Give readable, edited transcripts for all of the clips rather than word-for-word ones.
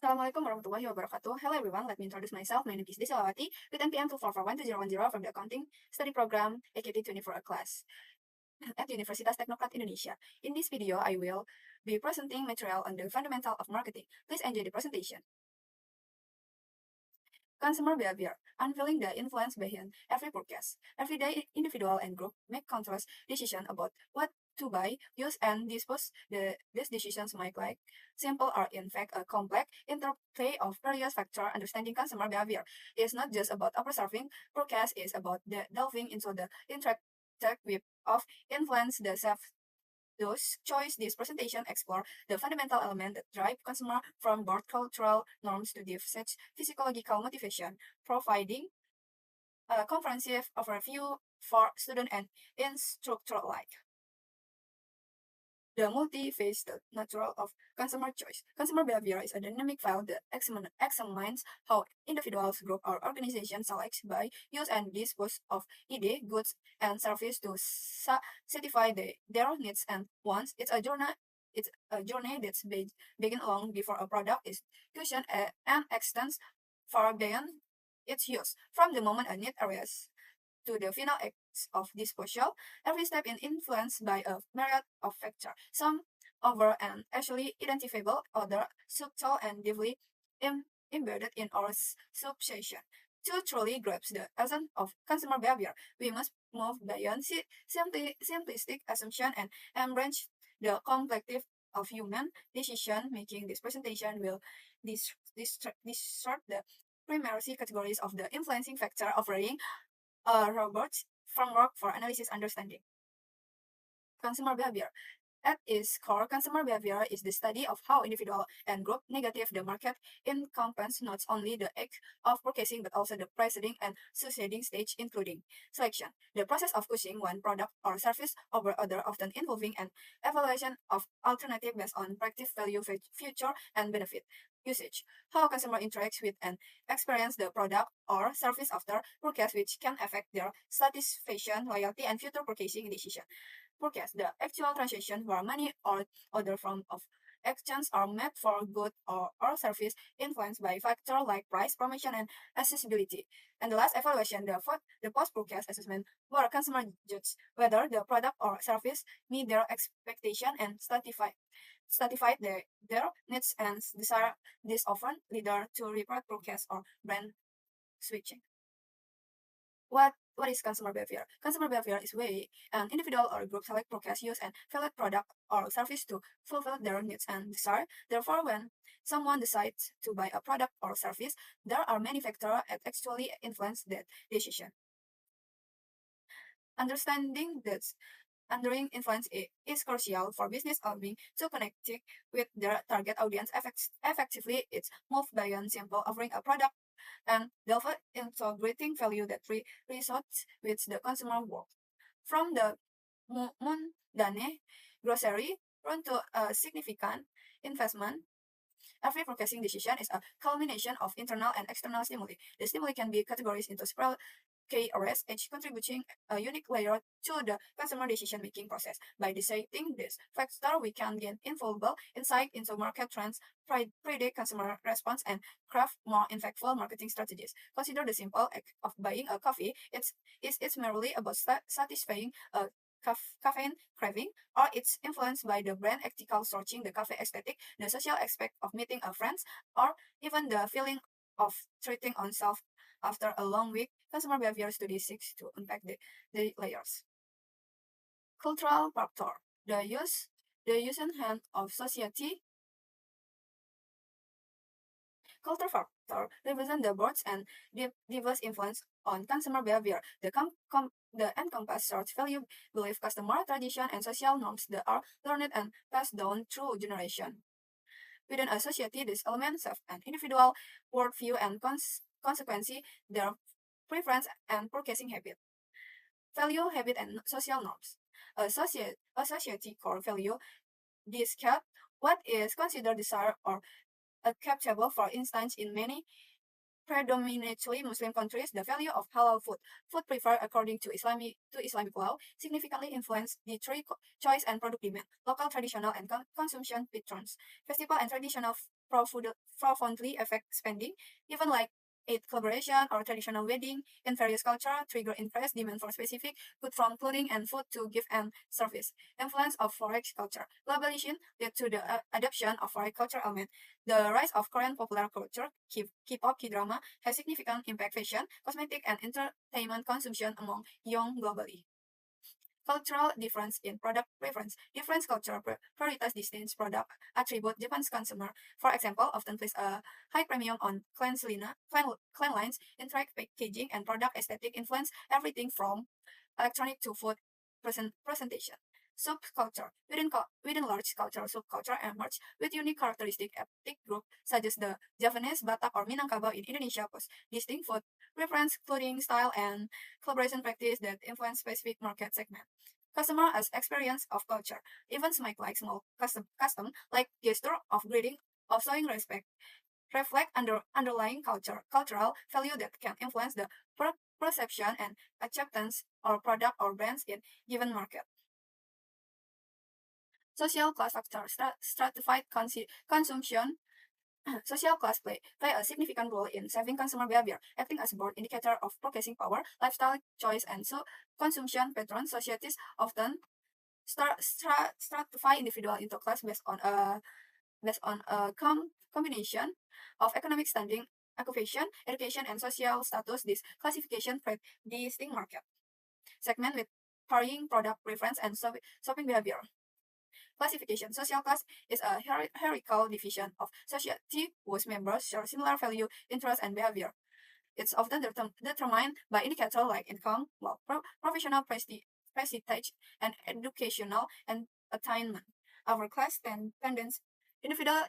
Assalamualaikum warahmatullahi wabarakatuh. Hello everyone, let me introduce myself. My name is Desilawati with NPM 2441210 from the Accounting Study Program AKT 24 class at Universitas Teknokrat Indonesia. In this video, I will be presenting material on the fundamental of marketing. Please enjoy the presentation. Consumer behavior, unveiling the influence behind every purchase. Every day, individual and group make countless decisions about what to buy, use, and dispose. These decisions might like simple or in fact a complex interplay of various factors. Understanding consumer behavior is not just about observing purchase, it's about delving into the intricate web of influence the those choice this presentation explore the fundamental element that drive consumer from both cultural norms to deep such physiological motivation, providing a comprehensive overview for student and instructor alike. The multi-faceted nature of consumer choice. Consumer behavior is a dynamic field that examines how individuals, groups, or organizations select, buy, use, and dispose of goods, and services to satisfy their needs and wants. It's a journey that's begin long before a product is cushioned and extends far beyond its use. From the moment a need arises to the final acts of disposal, every step is influenced by a myriad of factors, some over and actually identifiable, others subtle and deeply embedded in our substation. To truly grasp the essence of consumer behavior, we must move beyond simplistic assumption and embrace the complexity of human decision making. This presentation will dissort the primary categories of the influencing factor, offering a robust framework for analysis understanding. Consumer behavior. At its core, consumer behavior is the study of how individual and group negative the market encompasses not only the act of purchasing but also the preceding and succeeding stage, including selection, the process of choosing one product or service over other, often involving an evaluation of alternative based on practice value, future, and benefit. Usage, how consumer interacts with and experience the product or service after purchase, which can affect their satisfaction, loyalty, and future purchasing decision. Purchase, the actual transaction where money or other form of exchange are made for good or service influenced by factors like price, promotion, and accessibility. And the last evaluation, the post-purchase assessment, where consumer judge whether the product or service meet their expectation and satisfy their needs and desire. This often lead to repeat purchase or brand switching. What is consumer behavior? Consumer behavior is way an individual or group select, purchase, use, and valid product or service to fulfill their needs and desire. Therefore, when someone decides to buy a product or service, there are many factors that actually influence that decision. Understanding that underlying influence is crucial for business owners to connect with their target audience effectively. It's move beyond simple offering a product and delve integrating value that resonates with the consumer world. From the mundane grocery run to a significant investment, every purchasing decision is a culmination of internal and external stimuli. The stimuli can be categorized into several KRS, each contributing a unique layer to the consumer decision-making process. By dissecting this factor, we can gain invaluable insight into market trends, predict consumer response, and craft more impactful marketing strategies. Consider the simple act of buying a coffee. It's merely about satisfying a caffeine craving, or it's influenced by the brand ethical sourcing, the cafe aesthetic, the social aspect of meeting a friends, or even the feeling of treating oneself after a long week. Consumer behavior study seeks to unpack the layers. Cultural factor, the use and hand of society. Cultural factor represent the boards and diverse influence on consumer behavior. The encompass search value, belief, customer tradition, and social norms that are learned and passed down through generation. Within a society, these elements have an individual worldview and consequently their preference and purchasing habit. Value, habit, and social norms. A society core value discuss what is considered desired or acceptable. For instance, in many predominantly Muslim countries, the value of halal food preferred according to Islamic law, significantly influence the choice and product demand. Local traditional and consumption patterns. Festival and traditional profoundly affect spending, even like aid collaboration or traditional wedding in various cultures trigger interest demand for specific good from clothing and food to gift and service. Influence of forex culture. Globalization led to the adoption of forex culture element. The rise of Korean popular culture, K-pop, K-drama, has significant impact fashion, cosmetic, and entertainment consumption among young globally. Cultural difference in product preference. Different culture prioritize distinct product attribute Japan's consumer. For example, often place a high premium on cleanliness, interact packaging, and product aesthetic influence everything from electronic to food presentation. Subculture. Within large cultural subculture emerge with unique characteristic ethnic group such as the Javanese, Batak, or Minangkabau in Indonesia pose distinct food preference, clothing style, and collaboration practice that influence specific market segment. Customer as experience of culture. Events might like small custom like gesture of greeting, of showing respect, reflect underlying cultural value that can influence the perception and acceptance or product or brands in given market. Social class factor, stratified consumption. Social class play a significant role in shaping consumer behavior, acting as a broad indicator of purchasing power, lifestyle choice, and consumption patterns. Societies often stratify individual into class based on a combination of economic standing, occupation, education, and social status. This classification creates distinct market segment with varying product preference and shopping behavior. Classification. Social class is a hierarchical division of society whose members share similar value, interests, and behavior. It's often determined by indicators like income, wealth, professional prestige, and educational and attainment. Our class tendency, individual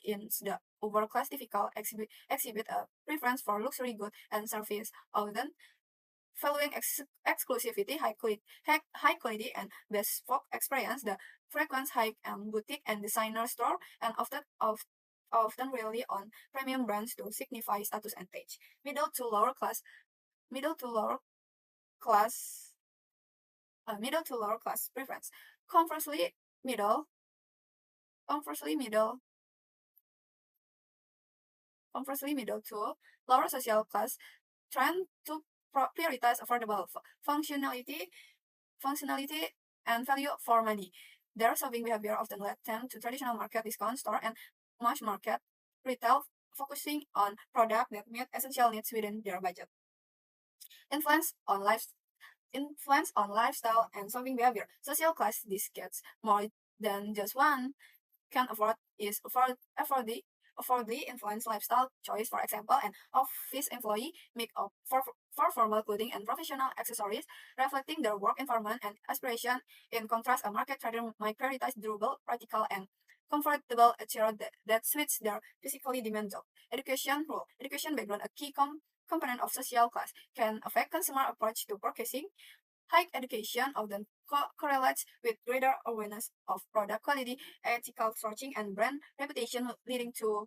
in the overall class typical exhibit a preference for luxury goods and service, often following exclusivity, high quality, and bespoke experience. The frequent high boutique and designer store, and often rely on premium brands to signify status and age. Middle to lower class, middle to lower class preference. Conversely, middle, conversely middle, conversely middle to lower social class trend to prioritize affordable functionality, and value for money. Their shopping behavior often led them to traditional market discount store and mass market retail, focusing on products that meet essential needs within their budget. Influence on life Influence on lifestyle and shopping behavior. Social class this gets more than just one can afford is affordably influence lifestyle choice. For example, an office employee make up for formal clothing and professional accessories, reflecting their work environment and aspiration. In contrast, a market trader might prioritize durable, practical, and comfortable attire that suits their physically demand job. Education role. Education background, a key component of social class, can affect consumer approach to purchasing. High education often correlates with greater awareness of product quality, ethical sourcing, and brand reputation, leading to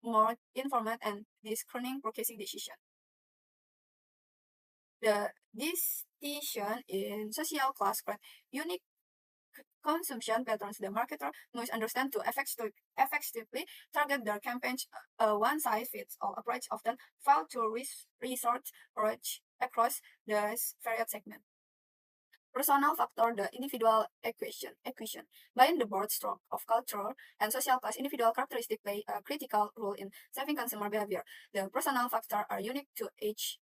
more informed and discerning purchasing decision. The distinction in social class create unique consumption patterns. The marketer must understand to effectively target their campaigns. A one-size-fits-all approach often fail to resort approach across the various segments. Personal factor, the individual equation. Beyond the broad stroke of cultural and social class, individual characteristics play a critical role in shaping consumer behavior. The personal factors are unique to each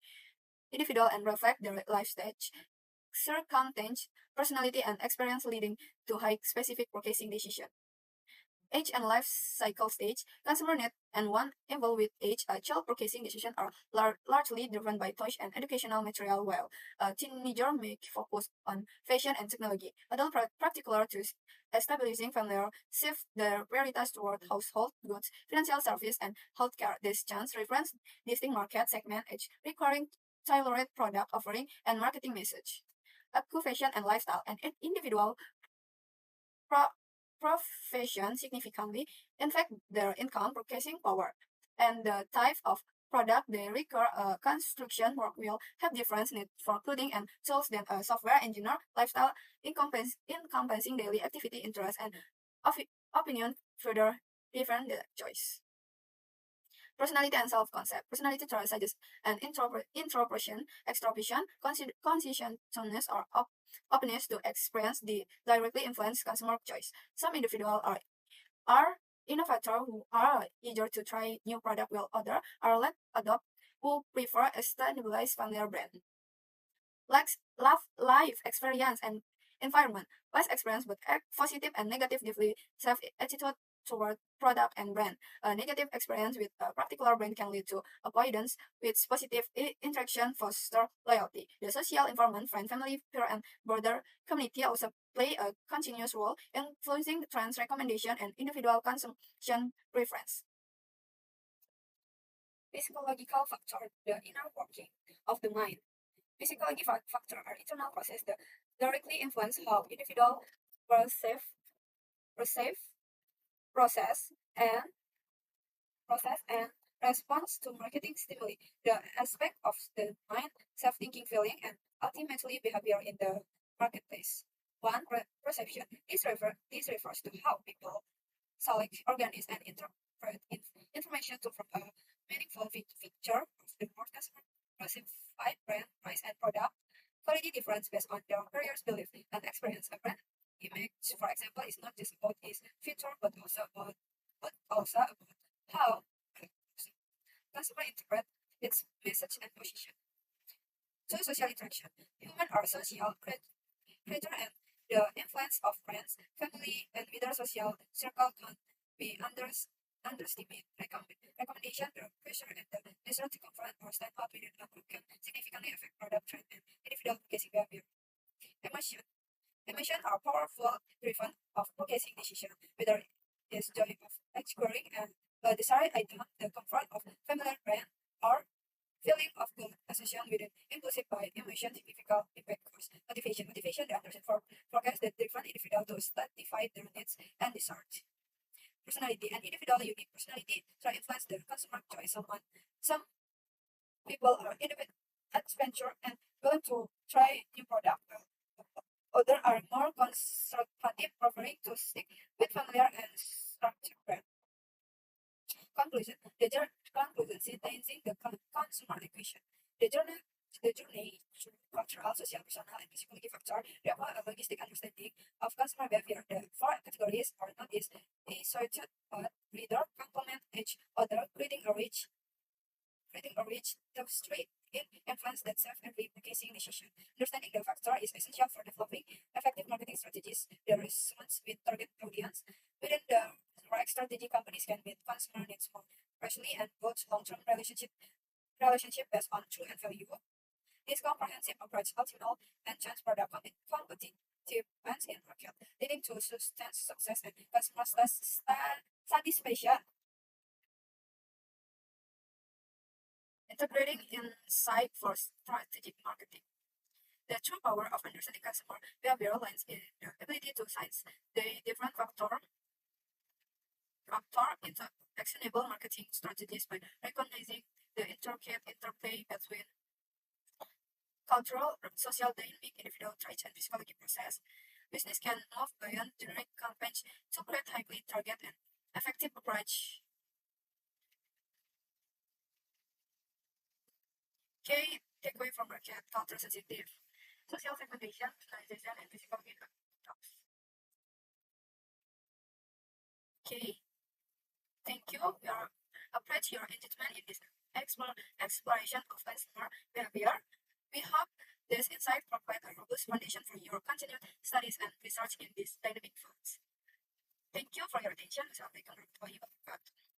individual and reflect their life stage, circumstance, personality, and experience, leading to high specific purchasing decision. Age and life cycle stage, consumer need and want evolve with age. A child purchasing decisions are largely driven by toys and educational material, while a teenager may focus on fashion and technology. Adult particular to establishing familiar shift their priorities toward household goods, financial service, and healthcare. This chance reference distinct market segment, each requiring tailored product offering and marketing message. Occupation and lifestyle, and individual profession significantly affect their income purchasing power, and the type of product they require. A construction work will have different needs for clothing and tools than a software engineer. Lifestyle encompassing daily activity, interests, and opinion further different choice. Personality and self-concept. Personality traits such as an introversion, extroversion, conscientiousness, or openness to experience directly influence consumer choice. Some individuals are innovators who are eager to try new product, while others are late adopt who prefer a stabilized familiar brand. Life experience and environment. Less experience but positive and negatively self attitude toward product and brand. A negative experience with a particular brand can lead to avoidance, with positive interaction foster loyalty. The social environment, friend, family, peer, and broader community also play a continuous role in influencing trends, recommendation, and individual consumption preference. Psychological factor, the inner working of the mind. Psychological factors are internal processes that directly influence how individuals perceive, process, and process and response to marketing stimuli. The aspect of the mind, self-thinking, feeling, and ultimately behavior in the marketplace. One, perception. This refers to how people select, organize, and interpret information to from a meaningful feature of the market customer classified brand, price, and product quality difference based on their various belief and experience. A brand image, for example, is not just about its feature but also about how customer interpret its message and position. So social interaction. Humans are social creature and the influence of friends, family, and wider social circle can be underestimated. Recommendation, the pressure, and the desire to confront or stand out within a group can significantly affect product trend and individual purchasing behavior. Emotion. Emotions are powerful driven of purchasing decision, whether it's joy of acquiring and a desired item, the comfort of familiar brand, or feeling of good association with an impulsive by emotion, significant impact course. Motivation, the understand forecast that different individual to satisfy their needs and desires. Personality, an individual unique personality try influence the consumer choice. Some people are adventure and willing to try new product. Others are more conservative, preferring to stick with familiar and structured brand. Conclusion. Conclusion synthesizing the consumer equation. The journey through cultural, social, personal, and psychological factors require a logistic understanding of consumer behavior. The four categories are not isolated but rather complement each other, creating a rich tapestry in influence that serve every purchasing decision. Understanding the factor is essential for developing effective marketing strategies. The response with target audience within the right strategy, companies can meet consumer needs more rationally and build long-term relationship based on true and value. This comprehensive approach ultimately enhances product competitiveness in market, leading to sustained success and customer satisfaction. Integrating insight for strategic marketing. The true power of understanding customer behavior lies in the ability to size the different factor into actionable marketing strategies by recognizing the intricate interplay between cultural, social dynamic, individual traits, and psychology process. Business can move beyond generic campaigns to create highly target and effective approach. Key takeaway from market culture sensitive. Social segmentation, personalization, and psychology talks. Okay, thank you. Your appreciate your engagement in this exploration of customer behavior. We hope this insight provide a robust foundation for your continued studies and research in these dynamic fields. Thank you for your attention. Assalamualaikum warahmatullahi wabarakatuh.